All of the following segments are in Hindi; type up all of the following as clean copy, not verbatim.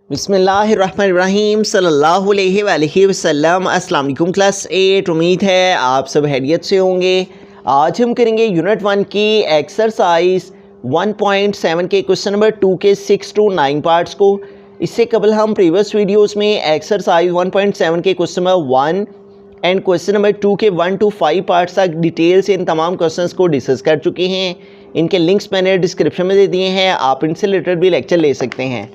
बिस्मिल्लाहिर्रहमानिर्रहीम सल्लल्लाहु अलैहि वसल्लम। अस्सलाम वालेकुम क्लास 8। उम्मीद है आप सब हैरियत से होंगे। आज हम करेंगे यूनिट 1 की एक्सरसाइज 1.7 के क्वेश्चन नंबर 2 के 6 to 9 पार्ट्स को। इससे कबल हम प्रीवियस वीडियोस में एक्सरसाइज 1.7 के question number 1 and question number 2 के 1 to 5 पार्ट्स तक डिटेल से इन तमाम क्वेश्चंस को डिस्कस कर चुके हैं। इनके लिंक्स मैंने डिस्क्रिप्शन में दे दिए हैं, आप इनसे रिलेटेड भी लेक्चर ले सकते हैं।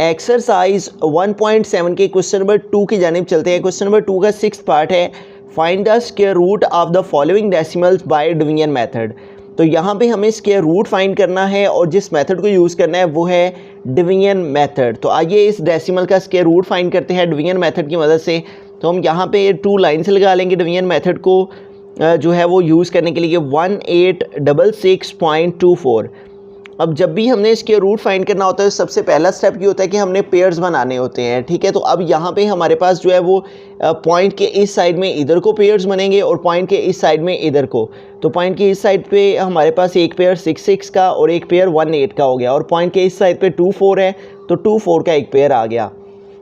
एक्सरसाइज 1.7 के क्वेश्चन नंबर 2 की जानिब चलते हैं। क्वेश्चन नंबर 2 का 6th पार्ट है, find the square root of the following decimals by division method. तो यहाँ पे हमें स्क्वायर रूट फाइंड करना है और जिस मेथड को यूज़ करना है वो है डिवीजन मेथड। तो आइए इस डेसिमल का स्क्वायर रूट फाइंड करते हैं डिवीजन मेथड की मदद से। तो हम यहाँ पे 2 लाइन्स लगा लेंगे डिवीजन मेथड को जो है वो यूज़ करने के लिए 1866.24। अब जब भी हमने इसके रूट फाइंड करना होता है सबसे पहला स्टेप ये होता है कि हमने पेयर्स बनाने होते हैं, ठीक है। तो अब यहाँ पे हमारे पास जो है वो पॉइंट के इस साइड में इधर को पेयर्स बनेंगे और पॉइंट के इस साइड में इधर को। तो पॉइंट के इस साइड पे हमारे पास एक पेयर 6 का और एक पेयर 1 8 का हो गया, और पॉइंट के इस साइड पे 2 4 है तो 2 4 का एक पेयर आ गया।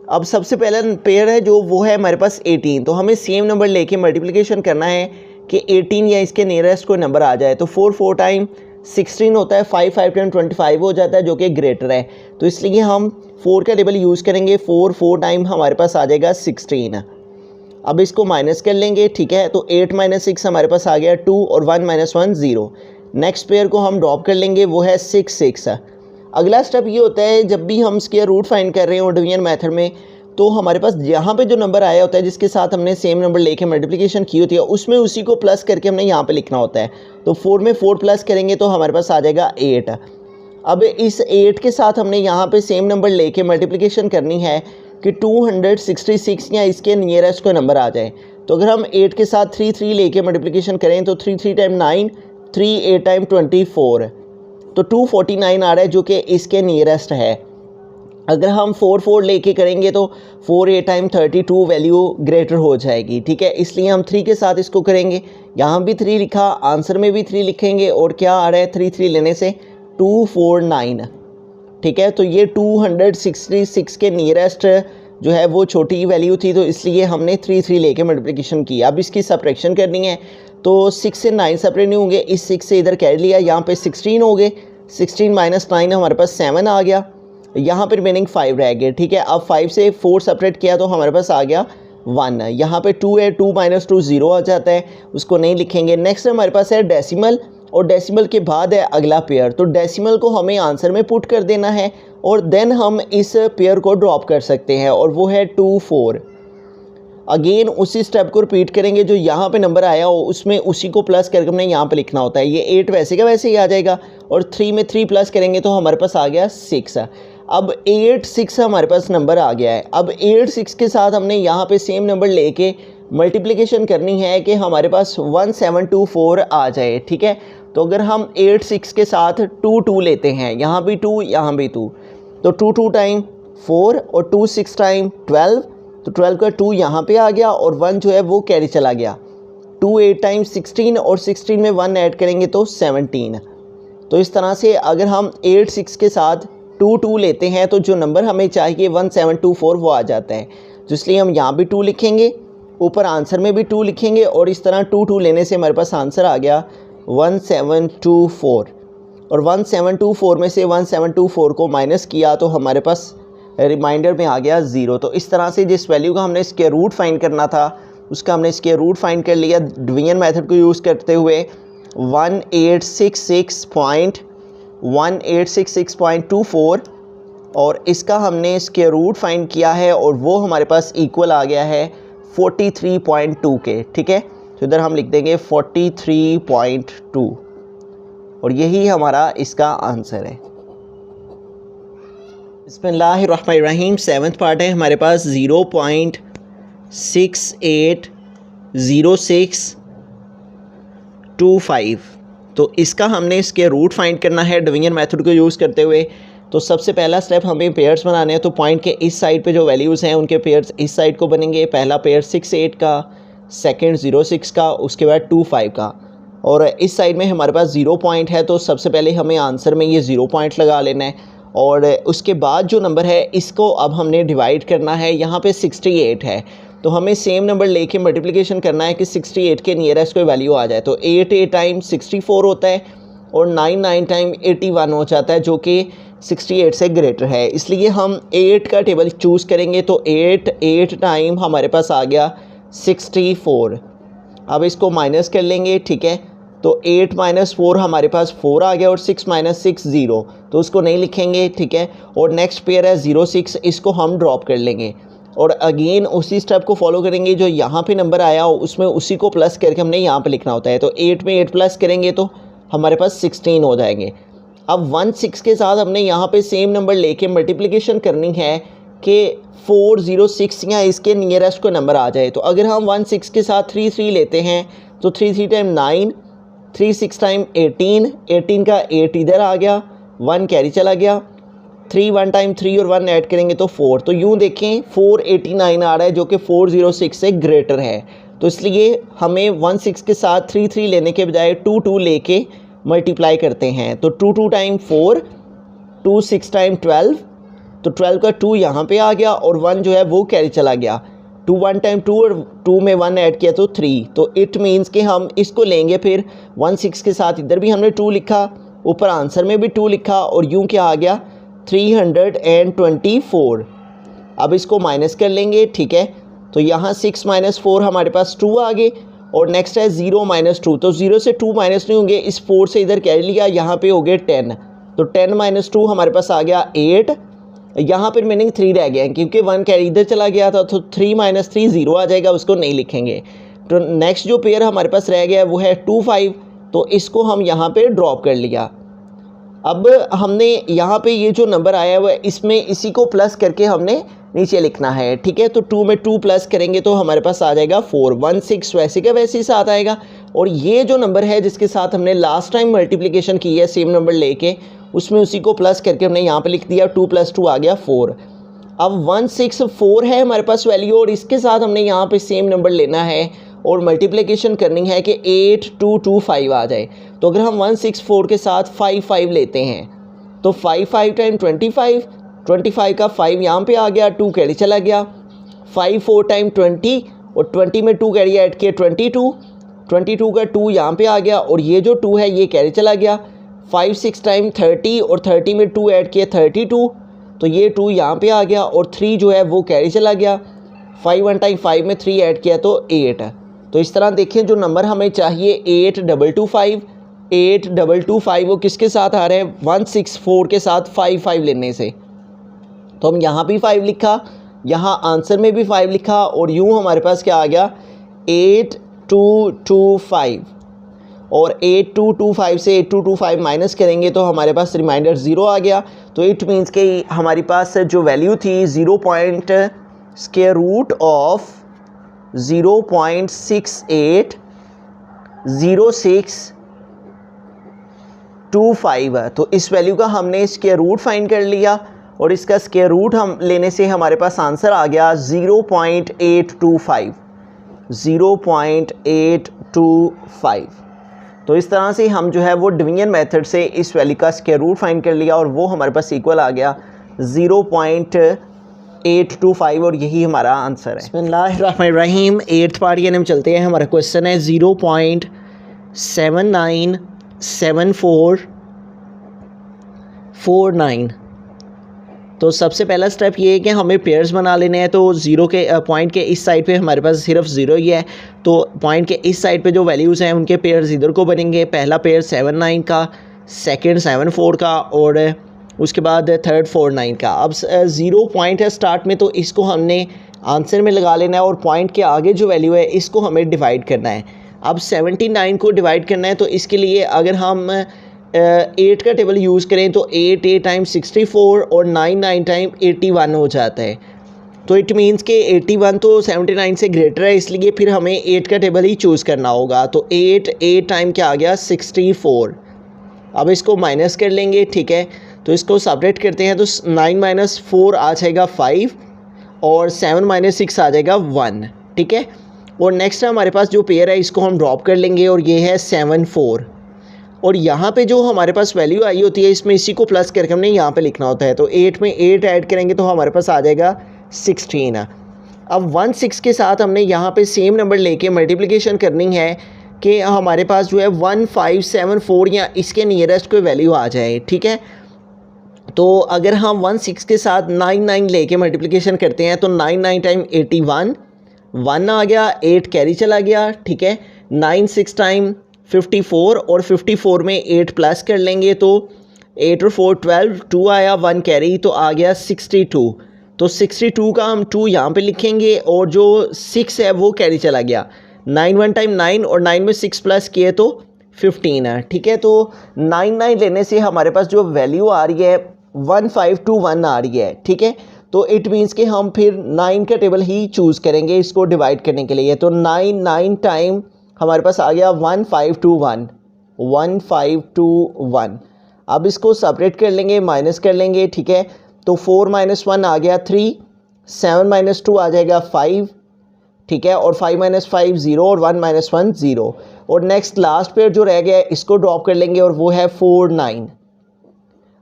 अब सबसे पहला पेयर है जो वो है हमारे पास 18। तो हमें सेम नंबर लेके मल्टीप्लिकेशन करना है कि 18 या इसके नियरेस्ट कोई नंबर आ जाए। तो 4 4 टाइम 16 होता है, 5 5 टाइम 25 हो जाता है जो कि ग्रेटर है। तो इसलिए हम 4 का टेबल यूज़ करेंगे। 4 4 टाइम हमारे पास आ जाएगा 16। अब इसको माइनस कर लेंगे, ठीक है। तो 8 - 6 हमारे पास आ गया 2 और 1 - 1 0। नेक्स्ट पेयर को हम ड्रॉप कर लेंगे, वो है 6 6। अगला स्टेप ये होता है जब भी हम स्क्वायर रूट फाइंड कर रहे हो डिवीजन मेथड में, तो हमारे पास यहाँ पे जो नंबर आया होता है जिसके साथ हमने सेम नंबर लेके मल्टीप्लिकेशन की होती है उसमें उसी को प्लस करके हमने यहाँ पे लिखना होता है। तो 4 में 4 प्लस करेंगे तो हमारे पास आ जाएगा 8। अब इस 8 के साथ हमने यहाँ पे सेम नंबर लेके मल्टीप्लिकेशन करनी है कि 266 या इसके नियरेस्ट कोई नंबर आ जाए। तो अगर हम 8 के साथ 3 3 लेके मल्टीप्लिकेशन करें तो 3 3 टाइम 9, 3 8 टाइम 24, तो 249 आ रहा है जो कि इसके नियरेस्ट है। अगर हम 4 4 लेके करेंगे तो 4 8 टाइम 32 वैल्यू ग्रेटर हो जाएगी, ठीक है। इसलिए हम 3 के साथ इसको करेंगे। यहाँ भी 3 लिखा, आंसर में भी 3 लिखेंगे और क्या आ रहा है 3 3 लेने से 249, ठीक है। तो ये 266 के नियरेस्ट जो है वो छोटी वैल्यू थी, तो इसलिए हमने 3 3 लेके मल्टीप्लिकेशन की। अब इसकी सब्ट्रैक्शन करनी है तो 6 से 9 सेपरेट नहीं होंगे, इस 6 से इधर कैर लिया, यहाँ पे 16 हो गए। 16 - 9 हमारे पास 7 आ गया, यहाँ पर रिमेनिंग 5 रह गए, ठीक है। अब 5 से 4 सेपरेट किया तो हमारे पास आ गया 1। यहाँ पे 2 है, 2 - 2 0 आ जाता है, उसको नहीं लिखेंगे। नेक्स्ट हमारे पास है डेसिमल, और डेसिमल के बाद है अगला पेयर। तो डेसिमल को हमें आंसर में पुट कर देना है और देन हम इस पेयर को ड्रॉप कर सकते हैं, और वो है 2 4। अगेन उसी स्टेप को रिपीट करेंगे, जो यहाँ पे नंबर आया हो उसमें उसी को प्लस करके हमने यहाँ पे लिखना होता है। ये 8 वैसे का वैसे ही आ जाएगा, और 3 में 3 प्लस करेंगे तो हमारे पास आ गया 6। अब 8 6 हमारे पास नंबर आ गया है। अब 8 6 के साथ हमने यहाँ पे सेम नंबर लेके मल्टीप्लिकेशन करनी है कि हमारे पास 1724 आ जाए, ठीक है। तो अगर हम 8 6 के साथ 2 2 लेते हैं, यहाँ भी 2 यहाँ भी 2, तो 2 2 टाइम 4 और 2 6 टाइम 12, तो 12 का 2 यहाँ पे आ गया और 1 जो है वो कैरी चला गया। 2 8 टाइम 16 और 16 में 1 ऐड करेंगे तो 17। तो इस तरह से अगर हम 8 6 के साथ 2 2 लेते हैं तो जो नंबर हमें चाहिए 1724 वो आ जाता है। तो इसलिए हम यहाँ भी 2 लिखेंगे, ऊपर आंसर में भी 2 लिखेंगे, और इस तरह 2 2 लेने से हमारे पास आंसर आ गया 1724। और 1724 में से 1724 को माइनस किया तो हमारे पास रिमाइंडर में आ गया 0। तो इस तरह से जिस वैल्यू का हमने स्क्वायर रूट फाइंड करना था उसका हमने स्क्वायर रूट फाइंड कर लिया डिवीजन मेथड को यूज़ करते हुए 1866.24, और इसका हमने स्क्वायर रूट फाइंड किया है और वो हमारे पास इक्वल आ गया है 43.2 के, ठीक है। तो इधर हम लिख देंगे 43.2, और यही हमारा इसका आंसर है। बिस्मिल्लाहिर्रहमानिर्रहीम। 7th पार्ट है हमारे पास 0.680625। तो इसका हमने इसके रूट फाइंड करना है डिवीजन मेथड को यूज़ करते हुए। तो सबसे पहला स्टेप हमें पेयर्स बनाने हैं। तो पॉइंट के इस साइड पे जो वैल्यूज़ हैं उनके पेयर्स इस साइड को बनेंगे। पहला पेयर 6 8 का, सेकंड 0 6 का, उसके बाद 2 5 का, और इस साइड में हमारे पास 0 पॉइंट है। तो सबसे पहले हमें आंसर में ये 0 पॉइंट लगा लेना है, और उसके बाद जो नंबर है इसको अब हमने डिवाइड करना है। यहाँ पे 68 है तो हमें सेम नंबर लेके मल्टीप्लिकेशन करना है कि 68 के नियरेस्ट कोई वैल्यू आ जाए। तो 8 8 टाइम 64 होता है और 9 9 टाइम 81 हो जाता है जो कि 68 से ग्रेटर है, इसलिए हम 8 का टेबल चूज़ करेंगे। तो 8 8 टाइम हमारे पास आ गया 64। अब इसको माइनस कर लेंगे, ठीक है। तो 8 - 4 हमारे पास 4 आ गया और 6 - 6 0, तो उसको नहीं लिखेंगे, ठीक है। और नेक्स्ट पेयर है 0 6, इसको हम ड्रॉप कर लेंगे और अगेन उसी स्टेप को फॉलो करेंगे। जो यहाँ पे नंबर आया हो उसमें उसी को प्लस करके हमने यहाँ पे लिखना होता है। तो 8 में 8 प्लस करेंगे तो हमारे पास 16 हो जाएंगे। अब 1 6 के साथ हमने यहाँ पे सेम नंबर लेके मल्टीप्लिकेशन करनी है कि 406 या इसके नियरेस्ट को नंबर आ जाए। तो अगर हम 1 6 के साथ 3 3 लेते हैं तो 3 3 टाइम 9, 3 6 टाइम 18, 18 का 8 इधर आ गया, 1 कैरी चला गया, 3 1 टाइम 3 और 1 ऐड करेंगे तो 4। तो यूँ देखें 489 आ रहा है जो कि 406 से ग्रेटर है। तो इसलिए हमें 1 6 के साथ 3 3 लेने के बजाय 2 2 लेके मल्टीप्लाई करते हैं। तो 2 2 टाइम 4, 2 6 टाइम 12, तो 12 का 2 यहाँ पे आ गया और 1 जो है वो कैरी चला गया। 2 1 टाइम 2 और 2 में 1 ऐड किया तो 3। तो इट मीन्स कि हम इसको लेंगे फिर 1 6 के साथ इधर भी हमने 2 लिखा, ऊपर आंसर में भी 2 लिखा और यूँ क्या आ गया 324। अब इसको माइनस कर लेंगे, ठीक है। तो यहाँ 6 - 4 हमारे पास 2 आ गए और नेक्स्ट है 0 - 2। तो 0 से 2 माइनस नहीं होंगे, इस 4 से इधर कैरी लिया, यहाँ पे हो गए 10। तो 10 - 2 हमारे पास आ गया 8। यहाँ पर मीनिंग 3 रह गया क्योंकि 1 कैरी इधर चला गया था। तो 3 - 3 0 आ जाएगा, उसको नहीं लिखेंगे। तो नेक्स्ट जो पेयर हमारे पास रह गया वो है 2 5, तो इसको हम यहाँ पे ड्रॉप कर लिया। अब हमने यहाँ पे ये जो नंबर आया हुआ है इसमें इसी को प्लस करके हमने नीचे लिखना है, ठीक है। तो 2 में 2 प्लस करेंगे तो हमारे पास आ जाएगा 4। 1 6 वैसे का वैसे ही साथ आएगा और ये जो नंबर है जिसके साथ हमने लास्ट टाइम मल्टीप्लिकेशन की है सेम नंबर लेके, उसमें उसी को प्लस करके हमने यहाँ पे लिख दिया। 2 + 2 आ गया 4। अब 164 है हमारे पास वैल्यू और इसके साथ हमने यहाँ पे सेम नंबर लेना है और मल्टीप्लिकेशन करनी है कि 8225 आ जाए। तो अगर हम 164 के साथ 5 5 लेते हैं तो 5 5 टाइम 25, 25 का 5 यहाँ पे आ गया, 2 कैरी चला गया, 5 4 टाइम 20 और 20 में 2 कैरी ऐड किया 22, 22 का 2 यहाँ पे आ गया और ये जो 2 है ये कैरी चला गया। 5 6 टाइम 30 और 30 में 2 ऐड किया 32, तो ये 2 यहाँ पे आ गया और 3 जो है वो कैरी चला गया। 5 1 टाइम 5 में 3 ऐड किया तो 8। तो इस तरह देखें जो नंबर हमें चाहिए 8225, 8225 वो किसके साथ आ रहे हैं 164 के साथ 5 5 लेने से। तो हम यहाँ भी 5 लिखा, यहाँ आंसर में भी 5 लिखा और यूँ हमारे पास क्या आ गया 8225। और 8225 से 8225 माइनस करेंगे तो हमारे पास रिमाइंडर 0 आ गया। तो इट मीन्स कि हमारे पास जो वैल्यू थी 0.680625, तो इस वैल्यू का हमने स्क्वायर रूट फाइंड कर लिया और इसका स्क्वायर रूट हम लेने से हमारे पास आंसर आ गया 0.825, 0.825। तो इस तरह से हम जो है वो डिवीजन मेथड से इस वैल्यू का स्क्वायर रूट फाइंड कर लिया और वो हमारे पास इक्वल आ गया 0.825 और यही हमारा आंसर है। बिस्मिल्लाहिर्रहमानिर्रहीम। 8th पार्ट यानी हम चलते हैं। हमारा क्वेश्चन है 0.797449। तो सबसे पहला स्टेप ये है कि हमें पेयर्स बना लेने हैं। तो 0 के पॉइंट के इस साइड पे हमारे पास सिर्फ 0 ही है, तो पॉइंट के इस साइड पे जो वैल्यूज़ हैं उनके पेयर्स इधर को बनेंगे। पहला पेयर 79 का, सेकंड 74 का और उसके बाद थर्ड 49 का। अब 0 पॉइंट है स्टार्ट में, तो इसको हमने आंसर में लगा लेना है और पॉइंट के आगे जो वैल्यू है इसको हमें डिवाइड करना है। अब 79 को डिवाइड करना है, तो इसके लिए अगर हम 8 का टेबल यूज़ करें तो 8 8 टाइम 64 और 9 9 टाइम 81 हो जाता है। तो इट मीन्स कि 81 तो 79 से ग्रेटर है, इसलिए फिर हमें 8 का टेबल ही चूज़ करना होगा। तो 8 8 टाइम क्या आ गया 64। अब इसको माइनस कर लेंगे, ठीक है। तो इसको सेपरेट करते हैं तो 9 - 4 आ जाएगा 5 और 7 - 6 आ जाएगा 1, ठीक है। और नेक्स्ट हमारे पास जो पेयर है इसको हम ड्रॉप कर लेंगे और ये है 7 4। और यहाँ पे जो हमारे पास वैल्यू आई होती है इसमें इसी को प्लस करके हमने यहाँ पे लिखना होता है। तो 8 में 8 ऐड करेंगे तो हमारे पास आ जाएगा 16। अब 16 के साथ हमने यहाँ पे सेम नंबर लेके मल्टीप्लिकेशन करनी है कि हमारे पास जो है 1574 या इसके नियरेस्ट कोई वैल्यू आ जाए, ठीक है। तो अगर हम 16 के साथ 99 लेके मल्टीप्लिकेशन करते हैं तो 99 टाइम 81, 1 आ गया, 8 कैरी चला गया, ठीक है। 9 6 टाइम 54 और 54 में 8 प्लस कर लेंगे तो 8 और 4 12, 2 आया, 1 कैरी तो आ गया 62। तो 62 का हम 2 यहाँ पे लिखेंगे और जो 6 है वो कैरी चला गया। 9 1 टाइम 9 और 9 में 6 प्लस किए तो 15 है, ठीक है। तो 99 लेने से हमारे पास जो वैल्यू आ रही है 1521 आ रही है, ठीक है। तो इट मीन्स कि हम फिर 9 का टेबल ही चूज़ करेंगे इसको डिवाइड करने के लिए। तो 9 टाइम हमारे पास आ गया 1521। अब इसको सेपरेट कर लेंगे, माइनस कर लेंगे, ठीक है। तो 4 - 1 आ गया 3, 7 - 2 आ जाएगा 5, ठीक है। और 5 - 5 0 और 1 - 1 0। और नेक्स्ट लास्ट पेयर जो रह गया है इसको ड्रॉप कर लेंगे और वो है 4 9।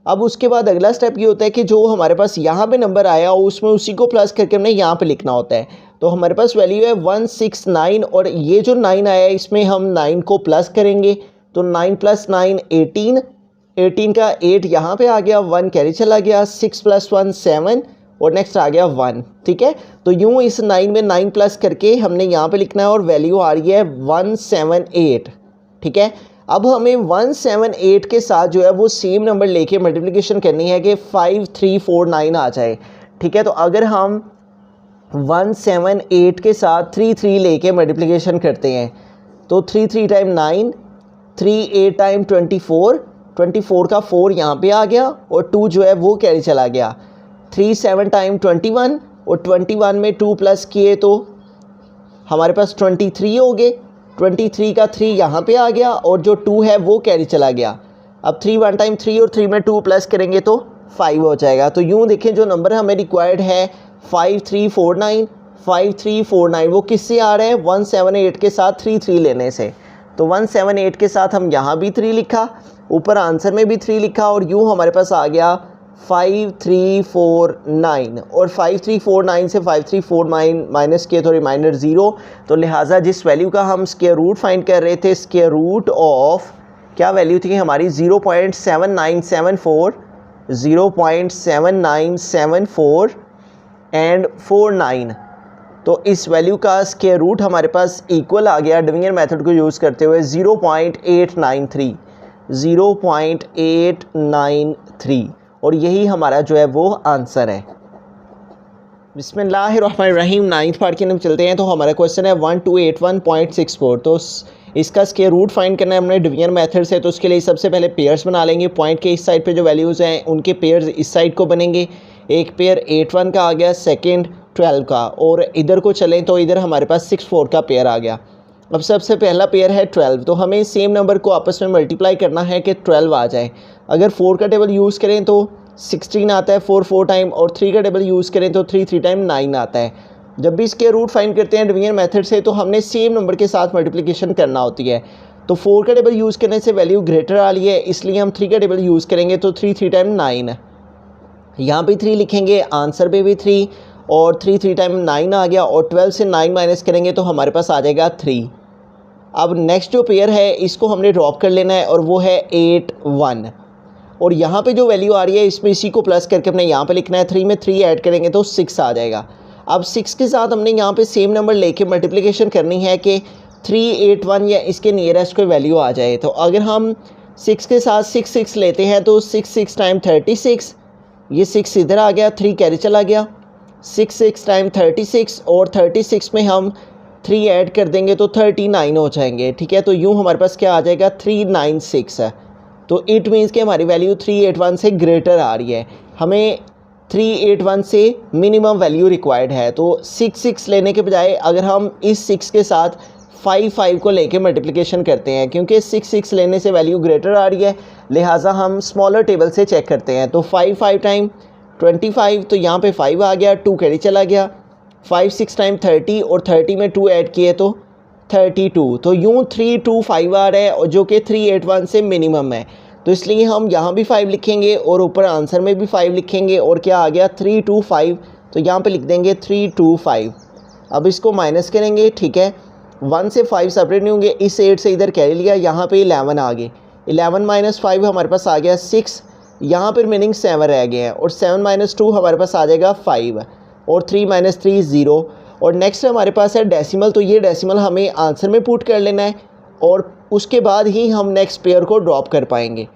अब उसके बाद अगला स्टेप ये होता है कि जो हमारे पास यहाँ पे नंबर आया उसमें उसी को प्लस करके हमने यहाँ पे लिखना होता है। तो हमारे पास वैल्यू है 169 और ये जो 9 आया है इसमें हम 9 को प्लस करेंगे। तो 9 + 9 18, 18 का 8 यहाँ पे आ गया, 1 कैरी चला गया, 6 + 1 7 और नेक्स्ट आ गया 1, ठीक है। तो यूँ इस 9 में 9 प्लस करके हमने यहाँ पे लिखना है और वैल्यू आ रही है 178, ठीक है। अब हमें 178 के साथ जो है वो सेम नंबर लेके मल्टीप्लिकेशन करनी है कि 5349 आ जाए, ठीक है। तो अगर हम 178 के साथ 33 लेके मल्टीप्लिकेशन करते हैं तो 3 3 टाइम 9, 3 8 टाइम 24, 24 का 4 यहाँ पे आ गया और 2 जो है वो कैरी चला गया। 3 7 टाइम 21 और 21 में 2 प्लस किए तो हमारे पास 23 हो गए। 23 का 3 यहाँ पे आ गया और जो 2 है वो कैरी चला गया। अब 3 1 टाइम 3 और 3 में 2 प्लस करेंगे तो 5 हो जाएगा। तो यूँ देखें जो नंबर हमें रिक्वायर्ड है 5349 वो किससे आ रहे हैं 178 के साथ 33 लेने से। तो 178 के साथ हम यहाँ भी 3 लिखा, ऊपर आंसर में भी 3 लिखा और यूँ हमारे पास आ गया 5349। और 5349 से 5349 माइनस किए तो रिमाइंडर 0। तो लिहाजा जिस वैल्यू का हम स्क्वायर रूट फाइंड कर रहे थे, स्क्वायर रूट ऑफ क्या वैल्यू थी हमारी 0.7974, 0.7974 एंड 49। तो इस वैल्यू का स्क्वायर रूट हमारे पास इक्वल आ गया डिवीजन मेथड को यूज़ करते हुए 0.893 और यही हमारा जो है वो आंसर है। बिस्मिल्लाहिर्रहमानिर्रहीम। 9th पार्ट की हम चलते हैं। तो हमारा क्वेश्चन है 1281.64। तो इसका स्क्वायर रूट फाइंड करना है हमने डिवीजन मेथड से। तो उसके लिए सबसे पहले पेयर्स बना लेंगे। पॉइंट के इस साइड पे जो वैल्यूज़ हैं उनके पेयर्स इस साइड को बनेंगे। एक पेयर 81 का आ गया, सेकेंड 12 का, और इधर को चलें तो इधर हमारे पास 64 का पेयर आ गया। अब सबसे पहला पेयर है 12। तो हमें सेम नंबर को आपस में मल्टीप्लाई करना है कि 12 आ जाए। अगर 4 का टेबल यूज़ करें तो 16 आता है 4 4 टाइम, और 3 का टेबल यूज़ करें तो 3 3 टाइम 9 आता है। जब भी इसके रूट फाइंड करते हैं डिवीजन मेथड से तो हमने सेम नंबर के साथ मल्टीप्लिकेशन करना होती है। तो 4 का टेबल यूज़ करने से वैल्यू ग्रेटर आ रही है, इसलिए हम 3 का टेबल यूज़ करेंगे। तो 3 3 टाइम 9, यहाँ पे 3 लिखेंगे, आंसर पे भी 3, और 3 3 टाइम 9 आ गया, और 12 से 9 माइनस करेंगे तो हमारे पास आ जाएगा 3। अब नेक्स्ट जो पेयर है इसको हमने ड्रॉप कर लेना है और वो है 8 1, और यहाँ पे जो वैल्यू आ रही है इसमें इसी को प्लस करके अपने यहाँ पे लिखना है। 3 में 3 ऐड करेंगे तो 6 आ जाएगा। अब 6 के साथ हमने यहाँ पे सेम नंबर लेके मल्टीप्लिकेशन करनी है कि 381 या इसके नियरेस्ट कोई वैल्यू आ जाए। तो अगर हम 6 के साथ 6 6 लेते हैं तो 6 6 टाइम 36, ये 6 इधर आ गया, 3 कैरी चला गया, 6 6 टाइम 36, और 36 में हम 3 ऐड कर देंगे तो 39 हो जाएंगे, ठीक है। तो यूँ हमारे पास क्या आ जाएगा 396 है। तो इट मीन्स कि हमारी वैल्यू 381 से ग्रेटर आ रही है। हमें 381 से मिनिमम वैल्यू रिक्वायर्ड है। तो 6 6 लेने के बजाय अगर हम इस 6 के साथ 5 5 को लेके मल्टीप्लिकेशन करते हैं, क्योंकि 6 6 लेने से वैल्यू ग्रेटर आ रही है, लिहाजा हम स्मॉलर टेबल से चेक करते हैं। तो 5 5 टाइम 25, तो यहाँ पे 5 आ गया, 2 कैरी चला गया, 5 6 टाइम 30, और 30 में 2 ऐड किए तो 32। तो यूँ 325 आ रहा है और जो कि 381 से मिनिमम है, तो इसलिए हम यहाँ भी 5 लिखेंगे और ऊपर आंसर में भी 5 लिखेंगे और क्या आ गया 325, तो यहाँ पे लिख देंगे 325। अब इसको माइनस करेंगे, ठीक है, 1 से 5 सेपरेट नहीं होंगे, इस 8 से इधर कैरी लिया, यहाँ पे 11 आ गए, 11 माइनस 5 हमारे पास आ गया 6, यहाँ पर मीनिंग 7 रह गए हैं और 7 माइनस 2 हमारे पास आ जाएगा 5 और 3 माइनस 3 0। और नेक्स्ट हमारे पास है डेसिमल, तो ये डेसिमल हमें आंसर में पुट कर लेना है और उसके बाद ही हम नेक्स्ट पेयर को ड्रॉप कर पाएंगे।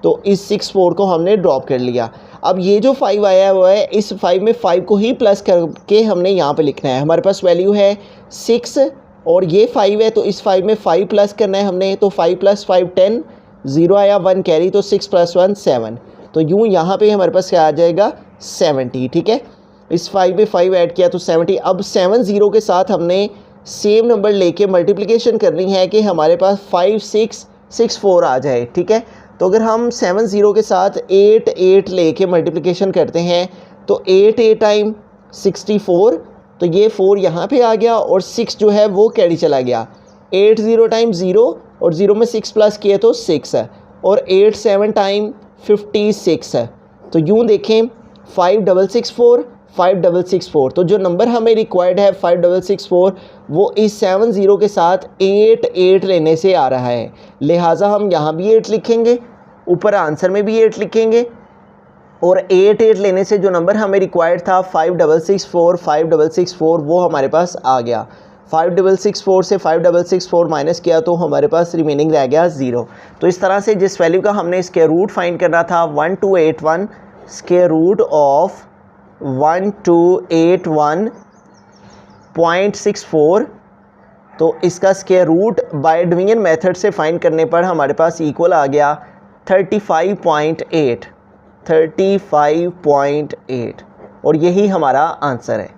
तो इस 6 4 को हमने ड्रॉप कर लिया। अब ये जो 5 आया हुआ है, इस 5 में 5 को ही प्लस करके हमने यहाँ पे लिखना है। हमारे पास वैल्यू है 6 और ये 5 है, तो इस 5 में 5 प्लस करना है हमने, तो 5 + 5 10, 0 आया, 1 कैरी, तो 6 + 1 7। तो यूँ यहाँ पे हमारे पास क्या आ जाएगा 70, ठीक है। इस 5 में 5 ऐड किया तो 70। अब 7 0 के साथ हमने सेम नंबर लेके मल्टीप्लिकेशन करनी है कि हमारे पास 5 6 6 4 आ जाए, ठीक है। तो अगर हम 7 0 के साथ 8 8 लेके मल्टीप्लिकेशन करते हैं तो 8 8 टाइम 64, तो ये 4 यहाँ पे आ गया और 6 जो है वो कैरी चला गया। 8 0 टाइम 0 और 0 में 6 प्लस किए तो 6 है और 8 7 टाइम 56 है। तो यूँ देखें 5664 5664, तो जो नंबर हमें रिक्वायर्ड है 5664 वो इस 7 0 के साथ 8 8 लेने से आ रहा है। लिहाजा हम यहाँ भी 8 लिखेंगे, ऊपर आंसर में भी 8 लिखेंगे और 8 8 लेने से जो नंबर हमें रिक्वायर्ड था 5664 वो हमारे पास आ गया। 5664 से 5664 माइनस किया तो हमारे पास रिमेनिंग रह गया 0। तो इस तरह से जिस वैल्यू का हमने स्क्वायर रूट फाइंड करना था 1281, स्क्वायर रूट ऑफ 1281.64, तो इसका square root by division method से फाइंड करने पर हमारे पास इक्वल आ गया 35.8 और यही हमारा आंसर है।